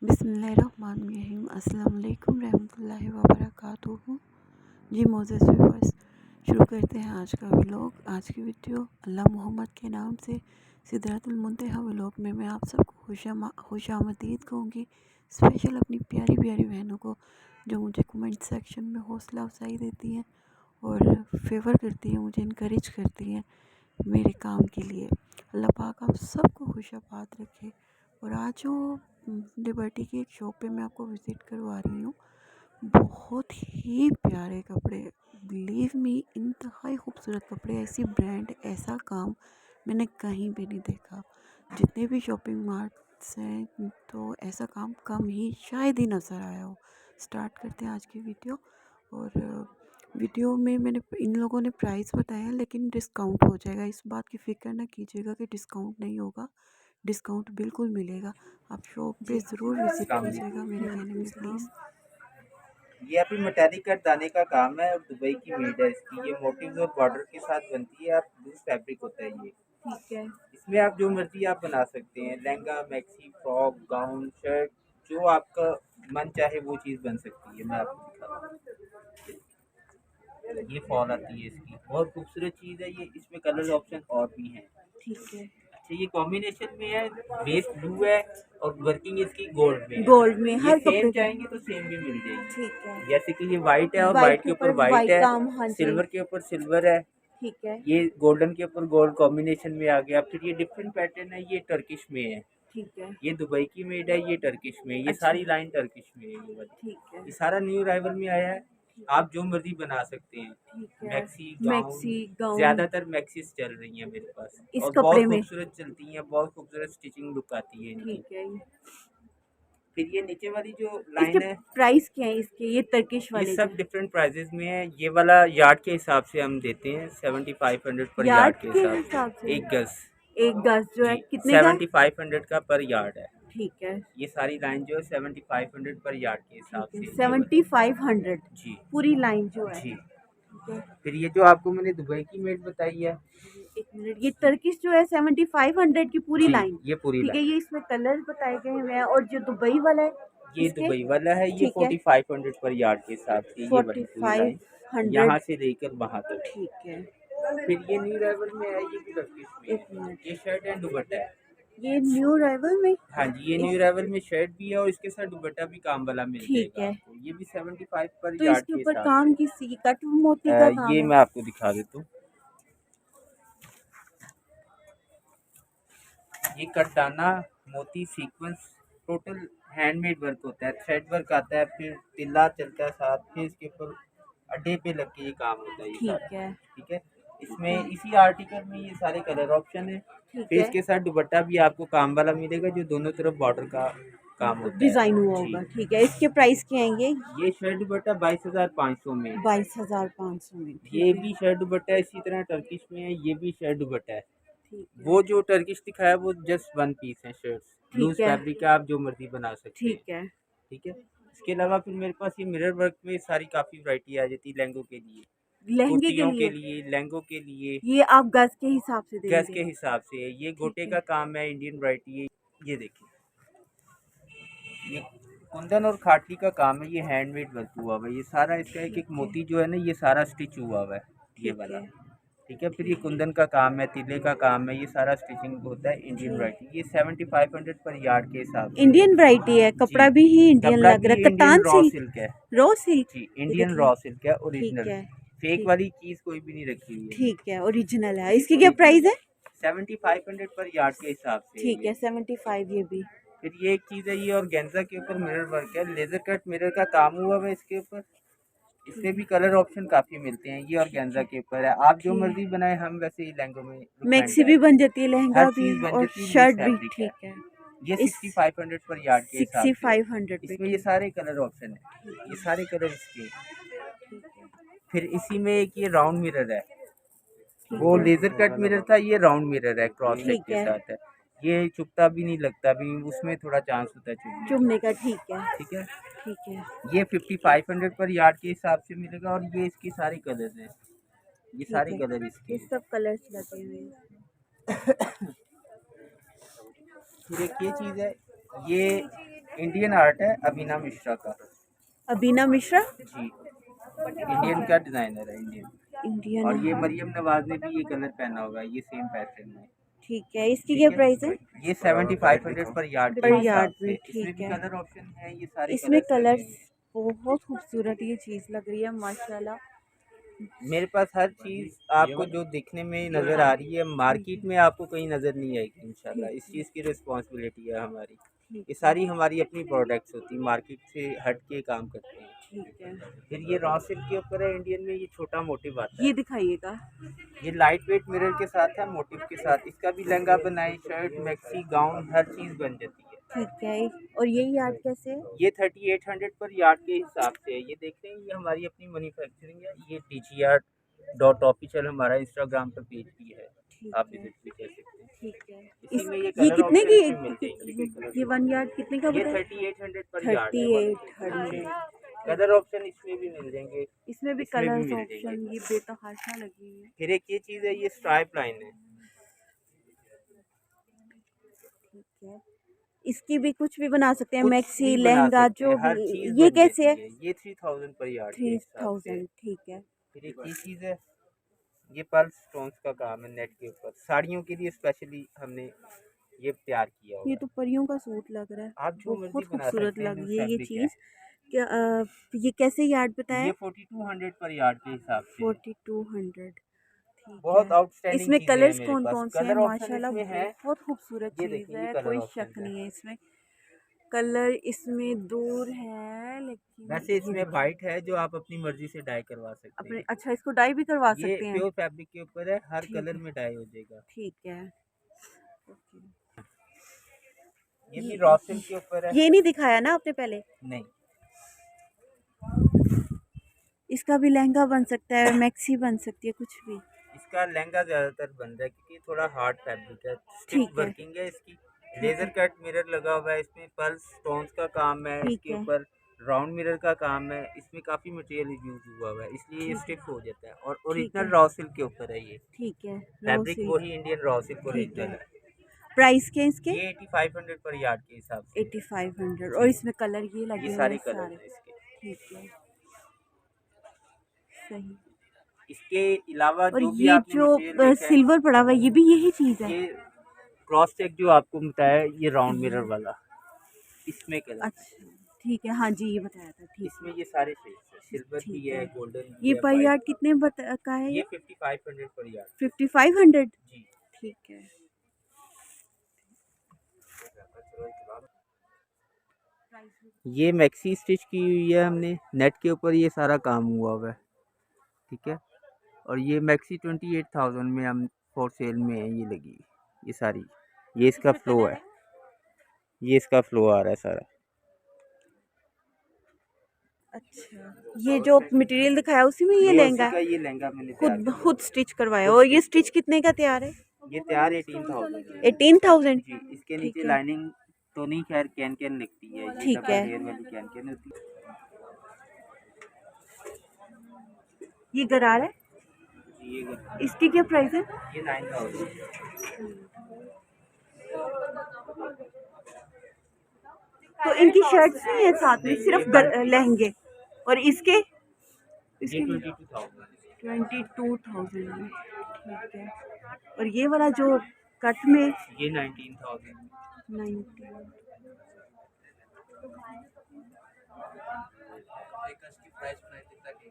बिस्मिल्लाहिर्रहमानिर्रहीम। अस्सलाम वालेकुम रहमतुल्लाहि व बरकातुहू। जी मोज़ेस व्यूअर्स, शुरू करते हैं आज का व्लॉग। आज की वीडियो अल्लाह मोहम्मद के नाम से सिदरतुल मुंतहा व्लॉग में मैं आप सबको खुशामदीद कहूँगी। स्पेशल अपनी प्यारी प्यारी बहनों को जो मुझे कमेंट सेक्शन में हौसला अफजाई देती हैं और फेवर करती हैं, मुझे इनकरेज करती हैं मेरे काम के लिए। अल्लाह पाक आप सबको खुशाबाद रखे। और आज जो लिबर्टी की एक शॉप पे मैं आपको विज़िट करवा रही हूँ, बहुत ही प्यारे कपड़े, बिलीव मी, इंतहाई खूबसूरत कपड़े। ऐसी ब्रांड, ऐसा काम मैंने कहीं भी नहीं देखा। जितने भी शॉपिंग मार्ट्स हैं तो ऐसा काम कम ही शायद ही नज़र आया हो। स्टार्ट करते हैं आज की वीडियो। और वीडियो में मैंने इन लोगों ने प्राइस बताया, लेकिन डिस्काउंट हो जाएगा। इस बात की फ़िक्र ना कीजिएगा कि डिस्काउंट नहीं होगा, डिस्काउंट बिल्कुल मिलेगा। आप शॉप पे ज़रूर विज़िट कीजिएगा मेरे कहने पे प्लीज़। ये अभी मेटेलिक कट दाने का काम है और दुबई की मेड है इसकी। ये मोटिव्स और बॉर्डर के साथ बनती है। आप लूज फैब्रिक होता है ये। ठीक है। इसमें आप जो मर्जी आप बना सकते हैं, lehenga, maxi, frock, gown, shirt, जो आपका मन चाहे वो चीज़ बन सकती है। मैं आपको दिखाता हूँ। ये फॉल आती है इसकी, बहुत खूबसूरत चीज़ है ये। इसमें कलर ऑप्शन और भी हैं। ठीक है। अच्छा, ये कॉम्बिनेशन में है, बेस ब्लू है और वर्किंग इसकी गोल्ड में है। गोल्ड में ये हर सेम कपड़े पे। चाहेंगे तो सेम भी मिल जाएगी। ठीक है। जैसे कि ये वाइट है और वाइट वाइट के के ऊपर ऊपर वाइट वाइट है, काम, हाँ जी। सिल्वर के ऊपर सिल्वर है, ठीक है। ये गोल्डन के ऊपर गोल्ड कॉम्बिनेशन में आ गया। फिर ये डिफरेंट पैटर्न है, ये टर्किश में है। ठीक है। ये दुबई की मेड है, ये टर्किश में है। ये अच्छा। सारी लाइन टर्किश में है ये वाली। ठीक है। ये सारा न्यू अराइवल में आया है। ठीक है। आप जो मर्जी बना सकते हैं। ठीक है। मैक्सी, गाउन, मैक्सी गाउन ज़्यादातर मैक्सीज चल रही हैं मेरे पास इस और बहुत कपड़े में। खूबसूरत चलती हैं, बहुत खूबसूरत स्टिचिंग लुक आती है इनकी। ठीक है। फिर ये नीचे वाली जो इसके लाइन है, प्राइस क्या है इसके, ये टर्किश ये वाले सब के? डिफरेंट प्राइजेज में है। ये वाला यार्ड के हिसाब से हम देते हैं, 7500 पर यार्ड यार्ड के के हिसाब हिसाब से। से? एक गज, एक गज जो है जी, कितने का है? 7500 का पर यार्ड है। ठीक है। ये सारी लाइन जो है 7500 पर यार्ड के ठीक हिसाब है, से ये वाली। 7500 जी पूरी लाइन जो है। जी। ठीक है। फिर ये जो आपको मैंने दुबई की मेड बताई है, एक मिनट, ये टर्किश जो है 7500 की पूरी जी, लाइन। ये पूरी ठीक है, लाइन। ये इसमें कलर बताए गए हुए हैं। और जो दुबई वाला है ये इसके? दुबई वाला है, ये ठीक है। 4500 पर यार्ड के हिसाब से ये वाली पूरी लाइन, 4500। यहाँ से लेकर वहाँ तक। ठीक है। फिर ये न्यू अराइवल में है, ये भी टर्किश में एक है। मिनट, ये शर्ट एंड दुपट्टा है। ये न्यू अराइवल में? हाँ जी, ये न्यू इस अराइवल में शर्ट भी है और इसके साथ दुपट्टा भी काम वाला मिल ठीक जाएगा है। आपको। ये भी 75 पर तो यार्ड इसके के ऊपर हिसाब से। काम किसी कट मोती का काम ये है? मैं आपको दिखा देता हूँ। ये कटदाना, मोती, सीक्वेंस, टोटल हैंडमेड वर्क होता है। थ्रेड वर्क आता है, फिर तिल्ला चलता है साथ, फिर इसके ऊपर अड्डे पे लग के ये काम होता है ये ठीक सारा। है। ठीक है। ठीक इसमें है। इसी आर्टिकल में ये सारे कलर ऑप्शन है। ठीक फिर है। इसके साथ दुपट्टा भी आपको काम वाला मिलेगा, जो दोनों तरफ बॉर्डर का काम होता है। डिजाइन हुआ जी। होगा। ठीक है, इसके प्राइस क्या हैं ये? ये शर्ट दुपट्टा 22,500 में है। 22,500 में। ये ठीक है। भी शर्ट दुपट्टा इसी तरह टर्किश में है, ये भी शर्ट दुपट्टा है। ठीक है। वो जो टर्किश दिखाया वो जस्ट वन पीस है शर्ट्स। लूज ठीक है। फैब्रिक का आप जो मर्जी बना सकते हैं। ठीक है। ठीक है। इसके अलावा फिर मेरे पास ये मिरर वर्क में सारी काफ़ी वैरायटी आ जाती है, लहंगों के लिए, लहंगे के कुर्तियों के लिए? लिए, लहंगों के लिए, ये आप गज के हिसाब से गज देंगे? के हिसाब से। ये ठीक गोटे है। का काम है, इंडियन वैरायटी है। ये देखिए, ये कुंदन और खाटली का काम है, ये हैंडमेड वर्क हुआ हुआ है। ये सारा इसका एक एक ठीक है। मोती जो है ना, ये सारा स्टिच हुआ हुआ है, ये ठीक वाला। है। ठीक है। फिर ये ठीक है। कुंदन का काम है, तिले का काम है, ये सारा स्टिचिंग होता है, इंडियन ठीक। वैरायटी। ये 7500 पर यार्ड के हिसाब से है। इंडियन वैरायटी है, जी। कपड़ा भी ही इंडियन कपड़ा लग भी रहा है, Indian katan raw silk? Silk है। Raw silk? जी, ये इंडियन देखिए। रॉ सिल्क है, ठीक ओरिजिनल। है। फेक ठीक। वाली चीज़ कोई भी नहीं रखी हुई है। ठीक है, ओरिजिनल है। इसकी क्या ओरिजिनल प्राइस है? 7500 पर यार्ड के हिसाब से है ठीक ये। है, 75 ये भी। फिर ये एक चीज़ है, ये ऑर्गेन्जा के ऊपर मिरर वर्क है, लेजर कट मिरर का काम हुआ है इसके ऊपर। ठीक इसमें भी है। कलर ऑप्शन काफ़ी मिलते हैं। ये ठीक ऑर्गेन्जा है। के ऊपर है, आप जो ठीक है। मर्जी बनाए, हम वैसे ही लहंगों में रिकमेंड मैक्सी भी है। बन जाती है, हर लहंगा भी, चीज़ बन और जाती है, लूज शर्ट भी। फैब्रिक है। ठीक है। ये इस 6500 पर यार्ड के हिसाब से है। 6500 पे। इसमें ये ठीक। सारे कलर ऑप्शन है, ठीक ये है। सारे कलर इसके। ठीक है। फिर इसी में एक ये राउंड मिरर है, ठीक वो है। लेजर कट मिरर था, ये राउंड मिरर है, क्रॉस सेक ठीक के है। साथ है। ये चुभता भी नहीं, लगता भी नहीं, उसमें थोड़ा चांस होता है चुभने का। चुभने का? ठीक है। ठीक है। ठीक है। ये 5500 पर यार्ड के हिसाब से मिलेगा और ये इसके सारे कलर हैं, ये ठीक सारे है, कलर इसके ये हैं। सब कलर्स लगे हुए हैं। फिर एक ये चीज़ है, ये इंडियन आर्ट है अभिनव मिश्रा का। अबीना मिश्रा जी, इंडियन का डिजाइनर है, इंडियन। इंडियन और ये है। मरियम नवाज ने भी ये कलर पहना हुआ है, ये सेम पैटर्न में। ठीक है, इसकी ठीक क्या है, प्राइस है? ये 7500 पर यार्ड के पर हिसाब यार्ड से। में, इसमें ठीक भी है। कलर ऑप्शन है, ये सारे इसमें कलर्स कलर्स लगेंगे। बहुत खूबसूरत ये चीज़ लग रही है माशाल्लाह। मेरे पास हर चीज़ आपको जो दिखने में नज़र आ रही है मार्केट में आपको कहीं नज़र नहीं आएगी इंशाल्लाह। ठीक इस है, चीज़ की रिस्पॉन्सिबिलिटी है हमारी। ठीक ये है, सारी हमारी अपनी प्रोडक्ट्स होती हैं, मार्केट से हट के काम करते हैं। ठीक है। फिर ये रॉ सिल्क के ऊपर है, इंडियन में ये छोटा मोटिव आता ये है। दिखाइएगा। ये लाइट वेट मिरर के साथ है, मोटिव के साथ। इसका भी लहंगा बनाए, शर्ट, मैक्सी, गाउन हर चीज़ बन जाती है। ठीक है, और ये यार्ड कैसे है? ये 3800 पर यार्ड के हिसाब से है। ये देख रहे हैं, ये हमारी अपनी मैन्युफैक्चरिंग है। ये DGR डॉट ऑफिशियल हमारा इंस्टाग्राम पर पेज भी है, ठीक आप है, विजिट भी कर सकते हैं। ठीक है। इसी इस में ये ये कलर कितने ऑप्शन की इसमें मिल जाएंगे। ये 1 यार्ड कितने का ये बताया? 3800 पर यार्ड है। 3800। कलर ऑप्शन इसमें भी मिल जाएंगे, इसमें भी इसमें भी कलर्स मिल ऑप्शन, जाएंगे। ये बेतहाशा लगी हुई है। फिर एक ये चीज़ है, ये स्ट्राइप लाइन है। ठीक है, इसकी भी कुछ भी बना सकते हैं, कुछ मैक्सी, भी बना लहंगा सकते जो हैं, भी। हर चीज़ ये बन कैसे जाती है? है। ये 3000 पर यार्ड के हिसाब से है। 3000, ठीक है। फिर एक ये चीज़ है, ये पर्ल स्टोन्स का काम है नेट के ऊपर। साड़ियों के लिए स्पेशली हमने ये तैयार किया हुआ ये है। तो परियों का सूट लग रहा है, आप जो मर्जी बहुत बना खूबसूरत सकते हैं, लग जो रही है ये फैब्रिक है। चीज़। क्या ये कैसे यार्ड बताया? ये 4200 पर यार्ड के हिसाब से है। 4200, ठीक बहुत है। आउटस्टैंडिंग इसमें चीज़ें हैं कलर्स मेरे कौन पास। कौन से हैं? कलर ऑप्शन माशाल्लाह इसमें है, बहुत खूबसूरत ये चीज़ देखिए, ये है, कलर कोई ऑप्शन शक है। नहीं है इसमें। कलर इसमें दूर है, लेकिन वैसे ये इसमें देखिए वाइट है, जो आप अपनी मर्जी से डाई करवा सकते अपने। हैं। अच्छा, इसको डाई भी करवा ये सकते हैं? प्योर फैब्रिक के ऊपर है, हर ठीक कलर है, में डाई हो जाएगा। ठीक है। ओके। ये भी ये रॉ सिल्क के ऊपर है। ये नहीं दिखाया ना आपने पहले? नहीं, इसका भी लहंगा बन सकता है, मैक्सी बन सकती है, कुछ भी। इसका लहंगा ज़्यादातर बन रहा है क्योंकि थोड़ा हार्ड फैब्रिक है, स्टिफ ठीक है, वर्किंग है इसकी। ठीक लेज़र है, कट मिरर लगा हुआ है इसमें, पर्ल स्टोन्स का काम है ठीक इसके है, ऊपर, राउंड मिरर का काम है इसमें। काफ़ी मटेरियल यूज हुआ हुआ है, इसलिए ये ठीक है, स्टिफ हो जाता है। और ठीक ओरिजिनल है, रॉ सिल्क के ऊपर है ये। ठीक है। फैब्रिक रोसी, वही इंडियन रॉ सिल्क ठीक ओरिजिनल है। है। प्राइस के इसके? ये 8500 पर यार्ड के हिसाब से है। 8500, और जी, इसमें कलर ये ये लगे हुए सारे हैं कलर सारे। हैं इसके। ठीक है, सही। इसके अलावा और जो भी ये आपने जो मटेरियल देखा है, सिल्वर पड़ा हुआ है, ये भी यही चीज़ है? ये क्रॉस चेक जो आपको बताया, ये राउंड मिरर ये, वाला, इसमें कलर है। अच्छा, ठीक है, हाँ जी, ये बताया था, ठीक है, इसमें ये सारे शेड्स है, सिल्वर भी ठीक है, है। गोल्डन भी ये है, पर वाइट। यार्ड कितने का है ये ये? 5500 पर यार्ड। 5500, जी। ठीक है। ये मैक्सी स्टिच की हुई है हमने, नेट के ऊपर ये सारा काम हुआ हुआ है। ठीक है, और ये मैक्सी 28000 में हम फॉर सेल में है, ये लगी ये सारी। ये इसका इसमें फ्लो कलर है, है? ये इसका फ्लो आ रहा है सारा। अच्छा, ये जो मटेरियल दिखाया उसी में ये ये लहंगा उसी का है? ये लहंगा मैंने तैयार खुद किया खुद हुआ है। स्टिच करवाया? खुद और ये स्टिच स्टिच कितने का तैयार है? ये तैयार 18000 है। 18,000, जी, इसके ठीक नीचे है, लाइनिंग तो नहीं, खैर कैन कैन लगती है, ये ठीक डबल है। लेयर वाली कैन कैन होती है। ये गरारा है? जी, इसकी क्या प्राइस है? ये 9000। तो इनकी शर्ट्स नहीं है साथ में, नहीं, ये सिर्फ लहंगे? और इसके? ये इसके 22,000। 22,000 में, ठीक है। और ये वाला जो कट में? ये 19,000। 90।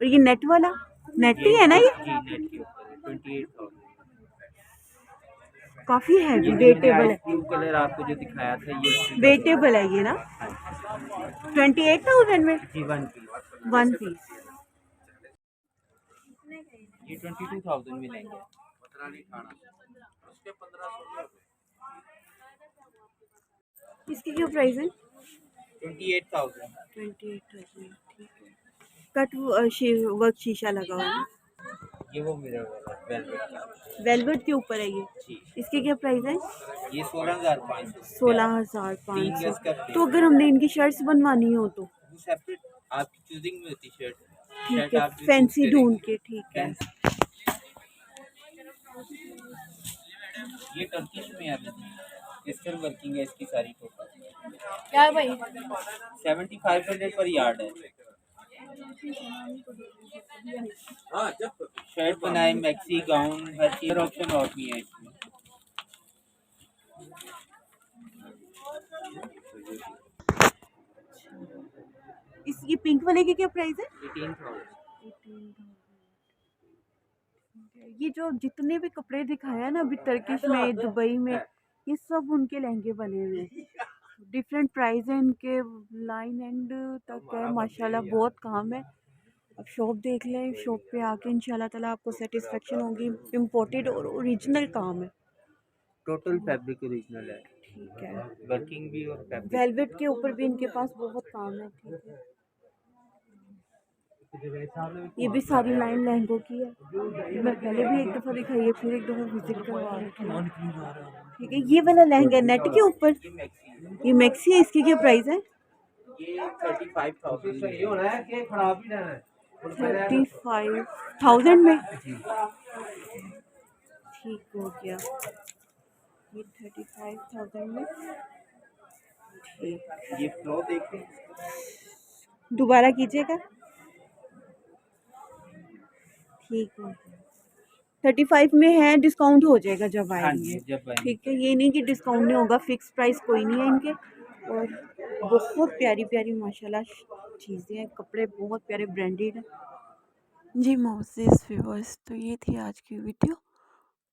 और ये नेट वाला? नेट ही है ना ये? जी, नेट के ऊपर है, 28,000। काफी हैवी, ये वेटेबल है, ब्लू कलर आपको जो दिखाया था, ये वेटेबल है ये ना? 28,000 में जी, वन पीस। One piece. ये 22,000 में लेंगे। इसकी क्या प्राइस है? 28,000। 28,000, ठीक है। कट वर्क शीशा लगा हुआ है, ये वो मिरर वाला वेलवेट का। वेलवेट के ऊपर है ये। जी, इसकी क्या प्राइस है? ये 16,500। 16,500। गज का तो अगर हमने इनकी शर्ट्स बनवानी हो तो? वो सेपरेट आपकी चूजिंग में होती शर्ट। ठीक है, आप जो फैंसी choose ढूंढ करेंगे। के, ठीक है। ये टर्किश में आती है। स्टिल वर्किंग है इसकी सारी टोटल। क्या है भाई? 7500 पर यार्ड है। शर्ट बनाए, मैक्सी, गाउन, हर चीज ऑप्शन और भी है इसमें। ये पिंक वाले की क्या प्राइस है? 18,000। ये जो जितने भी कपड़े दिखाया ना अभी टर्किश में, दुबई में, ये सब उनके लहंगे बने हुए हैं। डिफरेंट प्राइस है इनके, लाइन एंड तक है माशाल्लाह, बहुत काम है। अब शॉप देख लें, शॉप पे आके इंशाल्लाह ताला आपको सेटिस्फेक्शन होगी। इम्पोर्टेड और ओरिजिनल काम है। टोटल फैब्रिक ओरिजिनल है, ठीक है, वर्किंग भी और फैब्रिक। वेलवेट के ऊपर भी इनके पास बहुत काम है। ठीक है, ये भी सारी लाइन लहंगों की है। मैं पहले भी एक दफ़ा दिखाई है, फिर एक दफ़ा विजिट करवा रखी है। ठीक है, ये वाला लहंगा नेट के ऊपर, ये मैक्सी है, इसकी क्या प्राइस है? ये 35,000 35,000 में। ठीक हो गया, ये 35,000 में। ठीक, ये फ्लो देखें, दोबारा कीजिएगा। ठीक हो गया, 35 में है, डिस्काउंट हो जाएगा जब हाँ आएंगे। जी जब आएंगे। ठीक है, ये नहीं कि डिस्काउंट नहीं होगा, फिक्स प्राइस कोई नहीं है इनके। और बहुत प्यारी प्यारी माशाल्लाह चीज़ें हैं, कपड़े बहुत प्यारे ब्रांडेड हैं। जी मोज़ेस व्यूअर्स, तो ये थी आज की वीडियो।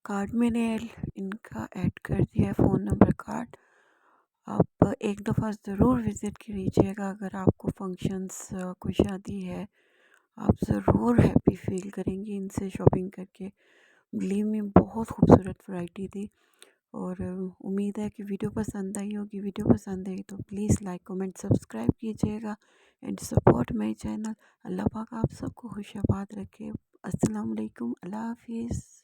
कार्ड मैंने इनका ऐड कर दिया है, फ़ोन नंबर कार्ड। आप एक दफ़ा ज़रूर विज़िट कीजिएगा। अगर आपको फंक्शंस, कोई शादी है, आप ज़रूर हैप्पी फील करेंगी इनसे शॉपिंग करके। बिलीव में बहुत खूबसूरत वैरायटी थी। और उम्मीद है कि वीडियो पसंद आई होगी। वीडियो पसंद आई तो प्लीज़ लाइक कमेंट सब्सक्राइब कीजिएगा एंड सपोर्ट माई चैनल। अल्लाह पाक आप सबको खुश आबाद रखे। अस्सलाम वालेकुम, अल्लाह हाफिज़।